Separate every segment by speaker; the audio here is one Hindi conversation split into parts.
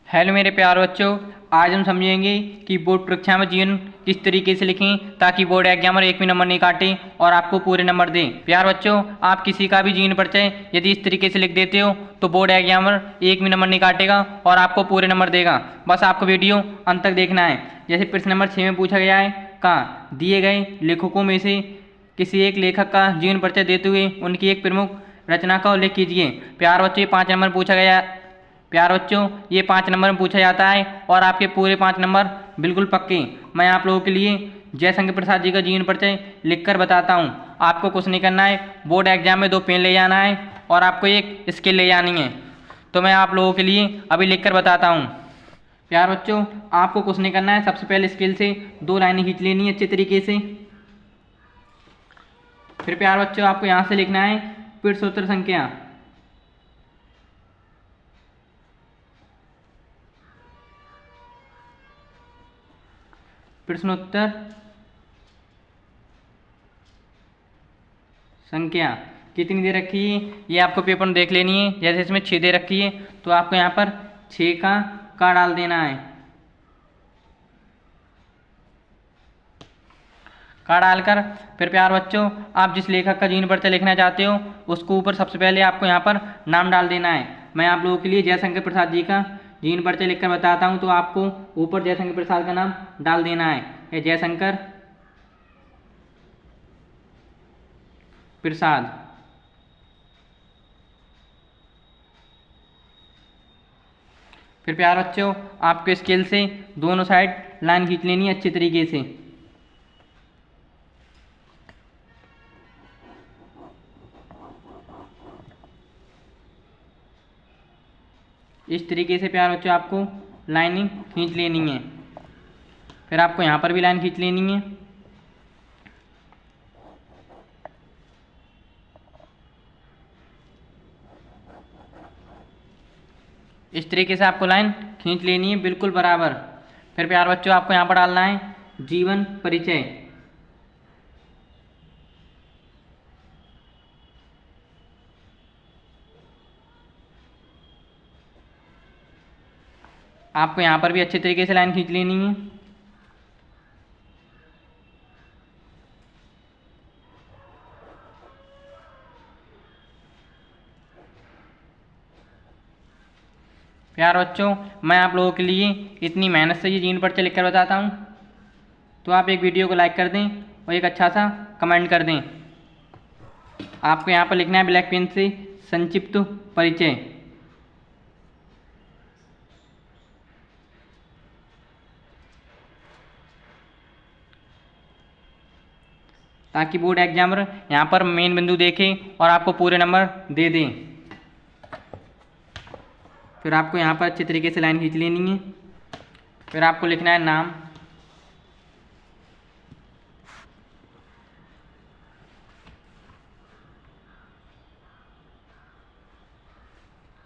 Speaker 1: हेलो मेरे प्यारे बच्चों, आज हम समझेंगे कि बोर्ड परीक्षा में जीवन किस तरीके से लिखें ताकि बोर्ड एग्जामर एक भी नंबर नहीं काटे और आपको पूरे नंबर दें। प्यारे बच्चों, आप किसी का भी जीवन परिचय यदि इस तरीके से लिख देते हो तो बोर्ड एग्जामर एक भी नंबर नहीं काटेगा और आपको पूरे नंबर देगा। बस आपको वीडियो अंत तक देखना है। जैसे प्रश्न नंबर 6 में पूछा गया है, कहाँ दिए गए लेखकों में से किसी एक लेखक का जीवन परिचय देते हुए उनकी एक प्रमुख रचना का उल्लेख कीजिए। प्यारे बच्चों, ये 5 नंबर पूछा गया। प्यारे बच्चों, ये 5 नंबर में पूछा जाता है और आपके पूरे 5 नंबर बिल्कुल पक्के। मैं आप लोगों के लिए जयशंकर प्रसाद जी का जीवन परिचय लिखकर बताता हूँ। आपको कुछ नहीं करना है, बोर्ड एग्जाम में 2 पेन ले जाना है और आपको एक स्केल ले जानी है। तो मैं आप लोगों के लिए अभी लिखकर बताता हूँ। प्यारे बच्चों, आपको कुछ नहीं करना है, सबसे पहले स्केल से 2 लाइनें खींच लेनी है अच्छे तरीके से। फिर प्यारे बच्चों, आपको यहाँ से लिखना है प्रश्नोत्तर संख्या। प्रश्नोत्तर संख्या कितनी दे रखी है ये आपको पेपर में देख लेनी है। जैसे इसमें 6 दे रखी है तो आपको यहाँ पर 6 का डाल देना है। का डालकर फिर प्यारे बच्चों, आप जिस लेखक का जीवन परिचय लिखना चाहते हो उसको ऊपर सबसे पहले आपको यहाँ पर नाम डाल देना है। मैं आप लोगों के लिए जयशंकर प्रसाद जी का जीवन परिचय लिखकर बताता हूँ, तो आपको ऊपर जयशंकर प्रसाद का नाम डाल देना है। ये जयशंकर प्रसाद। फिर प्यारे बच्चों, आपको स्केल से दोनों साइड लाइन खींच लेनी है अच्छे तरीके से। इस तरीके से प्यारे बच्चों आपको लाइनिंग खींच लेनी है। फिर आपको यहाँ पर भी लाइन खींच लेनी है। इस तरीके से आपको लाइन खींच लेनी है बिल्कुल बराबर। फिर प्यारे बच्चों, आपको यहाँ पर डालना है जीवन परिचय। आपको यहाँ पर भी अच्छे तरीके से लाइन खींच लेनी है। प्यारे बच्चों, मैं आप लोगों के लिए इतनी मेहनत से ये जीवन परिचय लिखकर बताता हूँ, तो आप एक वीडियो को लाइक कर दें और एक अच्छा सा कमेंट कर दें। आपको यहाँ पर लिखना है ब्लैक पेन से संक्षिप्त परिचय। ताकि बोर्ड एग्जामर यहाँ पर मेन बिंदु देखे और आपको पूरे नंबर दे दें। फिर आपको यहाँ पर अच्छे तरीके से लाइन खींच लेनी है। फिर आपको लिखना है नाम,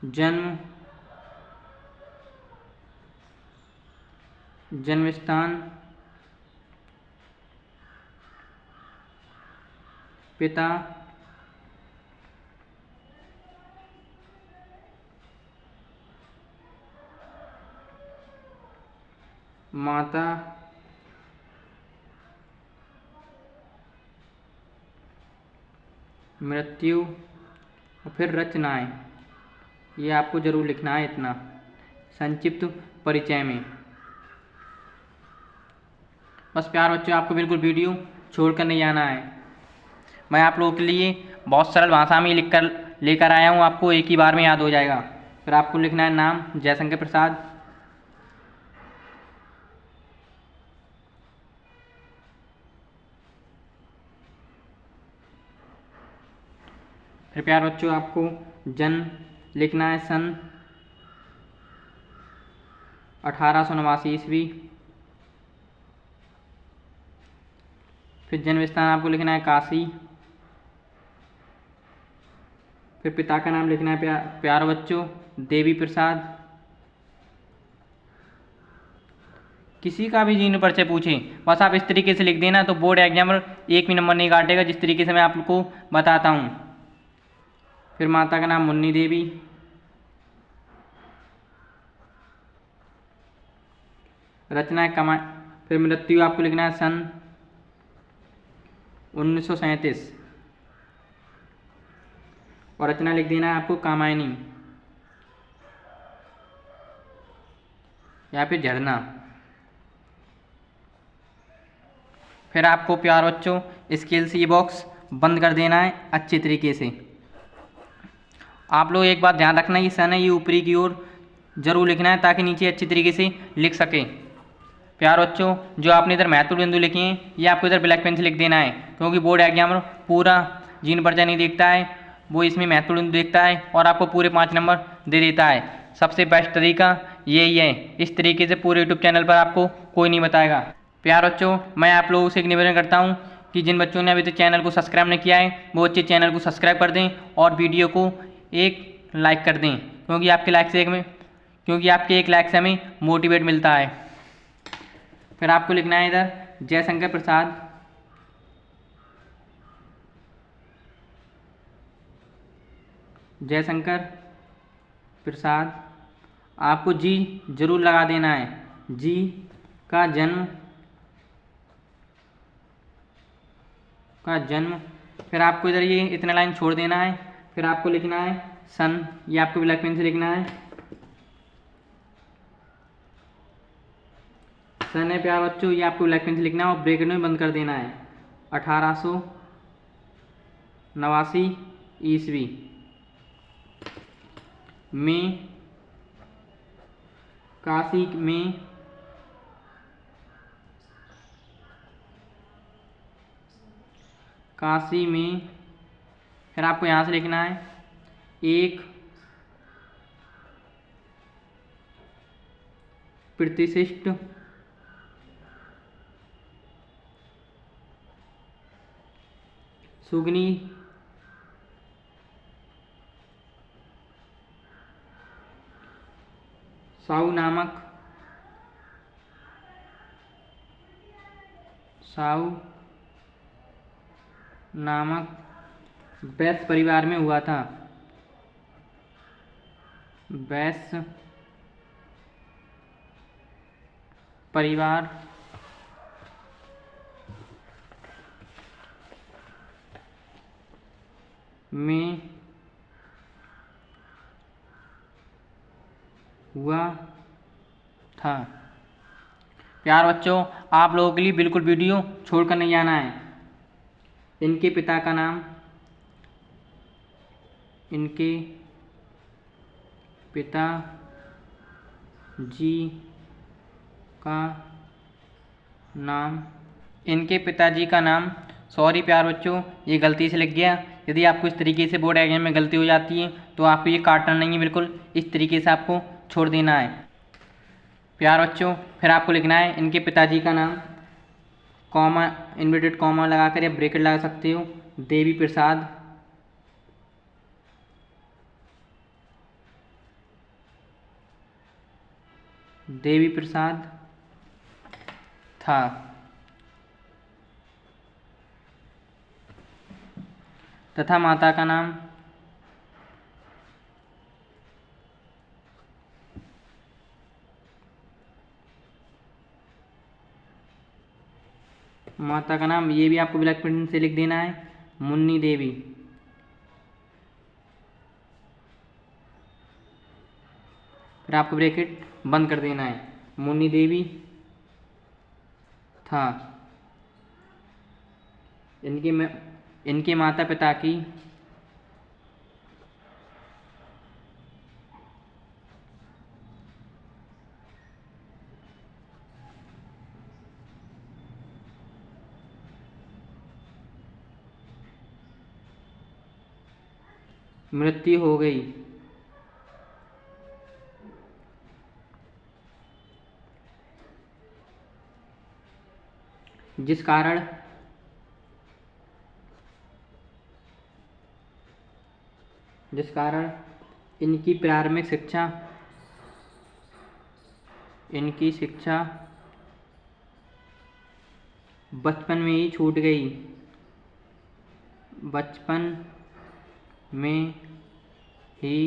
Speaker 1: जन्म, जन्म स्थान, पिता, माता, मृत्यु और फिर रचनाएं। ये आपको जरूर लिखना है इतना संक्षिप्त परिचय में। बस प्यारे बच्चों, आपको बिल्कुल वीडियो छोड़कर नहीं आना है। मैं आप लोगों के लिए बहुत सरल भाषा में लिखकर लेकर आया हूँ, आपको एक ही बार में याद हो जाएगा। फिर आपको लिखना है नाम जयशंकर प्रसाद, फिर प्यारे बच्चों, आपको जन्म लिखना है सन 1889 ईस्वी। फिर जन्म स्थान आपको लिखना है काशी। फिर पिता का नाम लिखना है प्यारे बच्चों देवी प्रसाद। किसी का भी जीवन परिचय पूछे बस आप इस तरीके से लिख देना, तो बोर्ड एग्जामर एक भी नंबर नहीं काटेगा, जिस तरीके से मैं आपको बताता हूँ। फिर माता का नाम मुन्नी देवी। रचना कमा, फिर मृत्यु आपको लिखना है सन 1937 और रचना लिख देना है आपको कामायनी या फिर झरना। फिर आपको प्यार बच्चों स्केल से ये बॉक्स बंद कर देना है अच्छे तरीके से। आप लोग एक बात ध्यान रखना, ये सन है ये ऊपरी की ओर जरूर लिखना है ताकि नीचे अच्छी तरीके से लिख सके। प्यार बच्चों जो आपने इधर महत्वपूर्ण बिंदु लिखे हैं ये आपको इधर ब्लैक पेन से लिख देना है, क्योंकि बोर्ड एग्जाम पूरा जीन पर्चा नहीं देखता है, वो इसमें महत्वपूर्ण बिंदु देखता है और आपको पूरे 5 नंबर दे देता है। सबसे बेस्ट तरीका यही है, इस तरीके से पूरे यूट्यूब चैनल पर आपको कोई नहीं बताएगा। प्यार बच्चों मैं आप लोगों से एक निवेदन करता हूँ कि जिन बच्चों ने अभी तक चैनल को सब्सक्राइब नहीं किया है वो बच्चे चैनल को सब्सक्राइब कर दें और वीडियो को एक लाइक कर दें, क्योंकि आपके एक लाइक से हमें मोटिवेट मिलता है। फिर आपको लिखना है इधर जयशंकर प्रसाद, जयशंकर प्रसाद। आपको जी जरूर लगा देना है, जी का जन्म। फिर आपको इधर ये इतना लाइन छोड़ देना है। फिर आपको लिखना है सन, ये आपको ब्लैक पेन से लिखना है सन है प्यार बच्चों, ये आपको ब्लैक पेन से लिखना है और ब्रैकेट में बंद कर देना है 1889 ईस्वी में काशी में फिर आपको यहाँ से लिखना है एक प्रतिष्ठित सुगनी साहू नामक वैश्य परिवार में हुआ था। वैश्य परिवार में हुआ था। प्यार बच्चों आप लोगों के लिए बिल्कुल वीडियो छोड़कर नहीं आना है। इनके पिता का नाम, इनके पिता जी का नाम, सॉरी प्यार बच्चों ये गलती से लिख गया। यदि आपको इस तरीके से बोर्ड एग्जाम में गलती हो जाती है तो आपको ये काटना नहीं है, बिल्कुल इस तरीके से आपको छोड़ देना है। प्यार बच्चों फिर आपको लिखना है इनके पिताजी का नाम, कॉमा इन्वर्टेड कॉमा लगाकर या ब्रैकेट लगा सकते हो, देवी प्रसाद था। तथा माता का नाम ये भी आपको ब्लैक पेन से लिख देना है मुन्नी देवी। फिर आपको ब्रैकेट बंद कर देना है, मुन्नी देवी था। इनके माता पिता की मृत्यु हो गई। जिस कारण इनकी प्रारंभिक शिक्षा बचपन में ही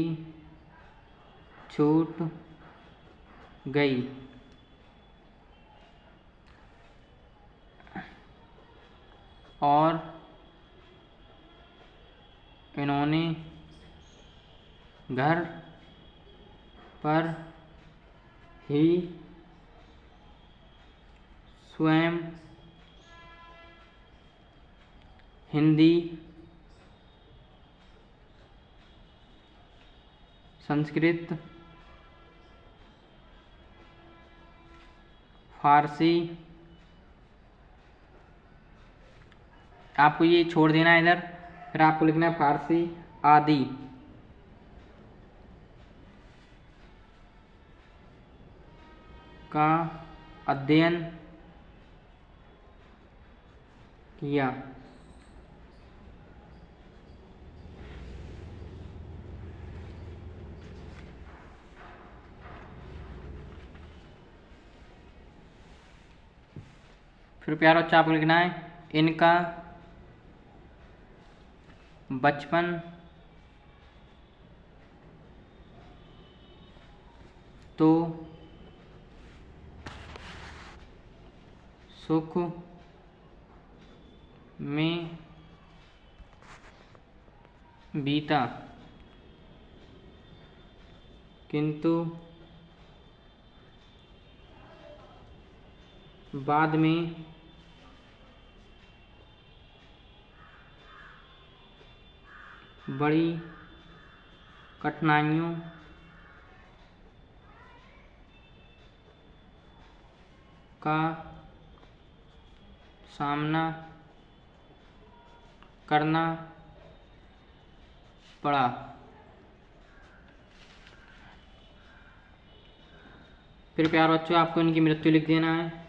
Speaker 1: छूट गई। और इन्होंने घर पर ही स्वयं हिंदी, संस्कृत, फारसी, आपको ये छोड़ देना है इधर, फिर आपको लिखना है फारसी आदि का अध्ययन किया। फिर प्यारा बच्चा आपको लिखना है इनका बचपन तो सुख में बीता, किंतु बाद में बड़ी कठिनाइयों का सामना करना पड़ा। फिर प्यारे बच्चों आपको इनकी मृत्यु लिख देना है।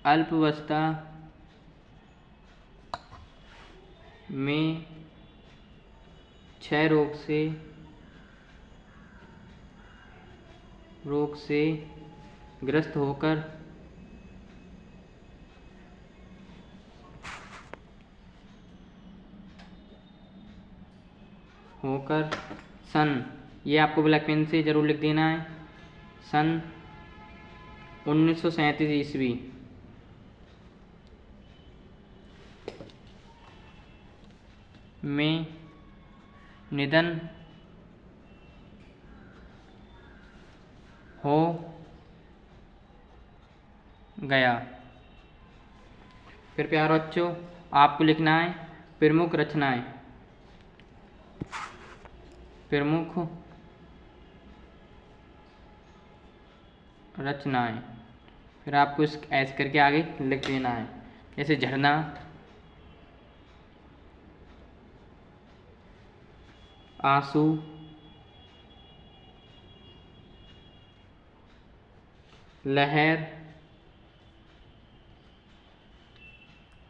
Speaker 1: अल्पावस्था में क्षय रोग से ग्रस्त होकर सन, ये आपको ब्लैक पेन से जरूर लिख देना है, सन 1937 ईस्वी में निधन हो गया। फिर प्यारे बच्चों आपको लिखना है प्रमुख रचनाएं, प्रमुख रचनाएं। फिर आपको इस ऐसे करके आगे लिख देना है, जैसे झरना, आंसू, लहर,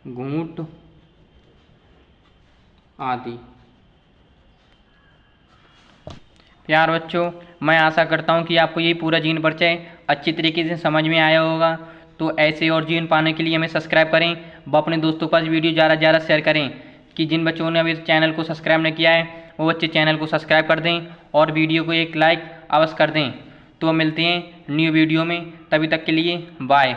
Speaker 1: घूंट आदि। प्यार बच्चों मैं आशा करता हूँ कि आपको ये पूरा जीवन परिचय अच्छी तरीके से समझ में आया होगा। तो ऐसे और जीवन पाने के लिए हमें सब्सक्राइब करें व अपने दोस्तों के पास वीडियो ज़्यादा से ज़्यादा शेयर करें कि जिन बच्चों ने अभी चैनल को सब्सक्राइब नहीं किया है वो बच्चे चैनल को सब्सक्राइब कर दें और वीडियो को एक लाइक अवश्य कर दें। तो मिलते हैं न्यू वीडियो में, तभी तक के लिए बाय।